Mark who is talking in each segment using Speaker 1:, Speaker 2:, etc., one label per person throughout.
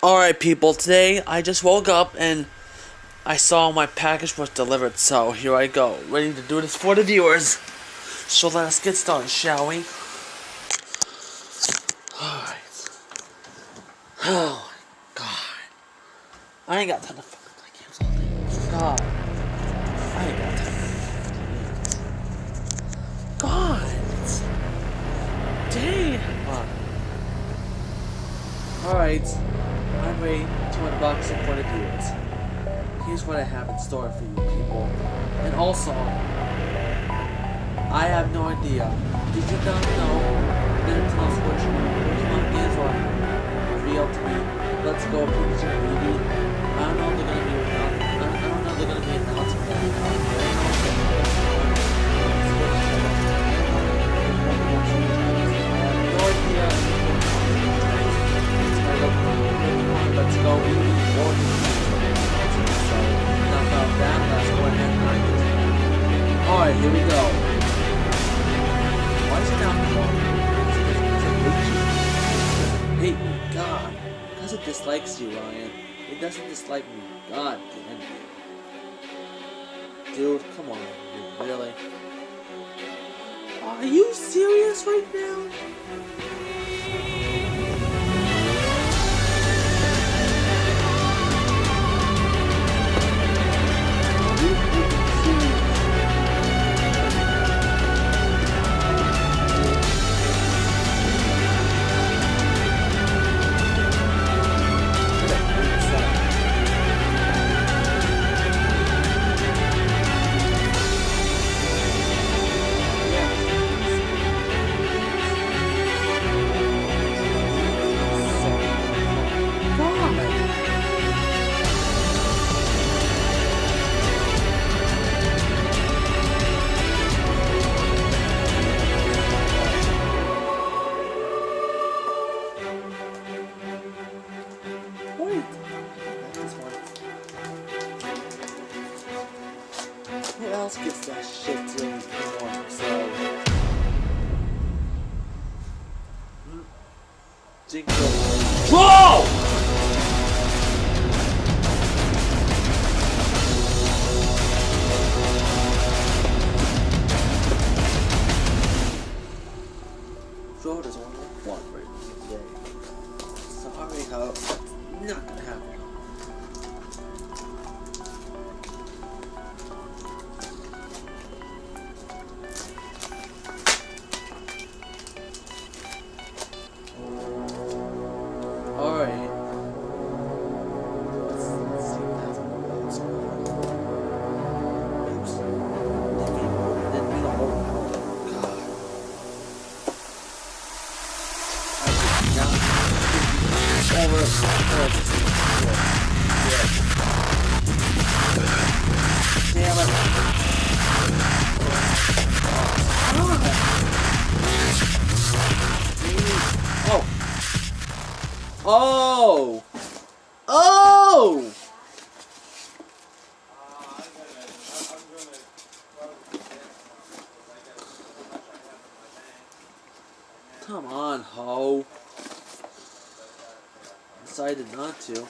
Speaker 1: Alright people, today I just woke up and I saw my package was delivered, so here I go, ready to do this for the viewers. So let us get started, shall we? Alright. Oh my god. I ain't got time to fucking play games all day. God. I ain't got time. God. Damn. Alright. I'm ready to unbox it for the viewers. Here's what I have in store for you people. And also, I have no idea. Did you not know? Didn't tell us which Pokemon games are revealed to me. Let's go Pikachu and Eevee. I don't know if they're gonna be announcing that. No idea. Let's go Eevee or so enough about that. Let's go ahead and break it. Alright, here we go. Why is it down the Hey, God. Because it dislikes you, Ryan. It doesn't dislike me. God damn it. Dude, come on. Really? Are you serious right now? Who else gets that shit to anymore? So, Jingle. Whoa! Joe doesn't want one right today. Sorry, how not gonna happen. Alright. Let's see what that's all about. Oops. Didn't mean to hold. God. I did not over. Yeah. Damn it. Oh. Oh! Oh! Come on, ho. Decided not to.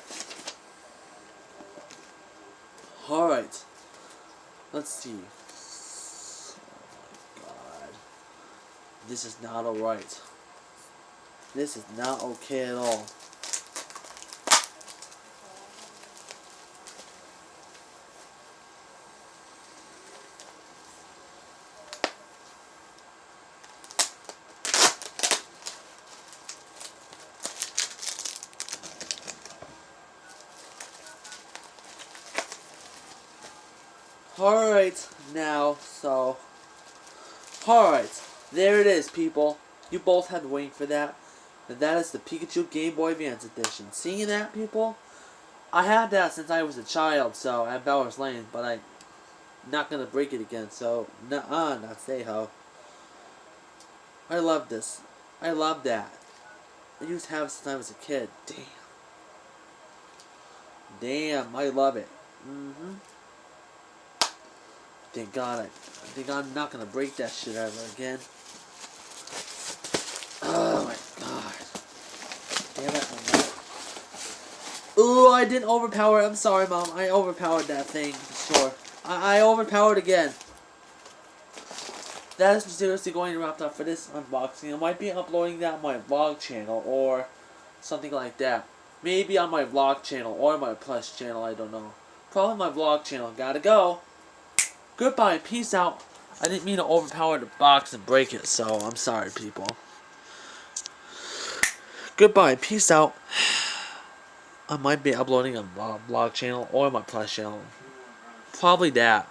Speaker 1: Alright. Let's see. Oh my god. This is not alright. This is not okay at all. Alright, now, so... Alright, there it is, people. You both had to wait for that. And that is the Pikachu Game Boy Advance Edition. Seeing that, people? I had that since I was a child, so, at Bowers Lane, but I'm not gonna break it again, so, nuh-uh, not say ho. I love this. I love that. I used to have it since I was a kid. Damn. Damn, I love it. Thank God I'm not gonna break that shit ever again. Oh my god. Damn it, Ooh, I didn't overpower it. I'm sorry, Mom. I overpowered that thing. Sure. I overpowered again. That is seriously going to wrap up for this unboxing. I might be uploading that on my vlog channel or something like that. Maybe on my vlog channel or my plus channel, I don't know. Probably my vlog channel. Gotta go. Goodbye. Peace out. I didn't mean to overpower the box and break it, so I'm sorry, people. Goodbye. Peace out. I might be uploading on my vlog channel or my plus channel. Probably that.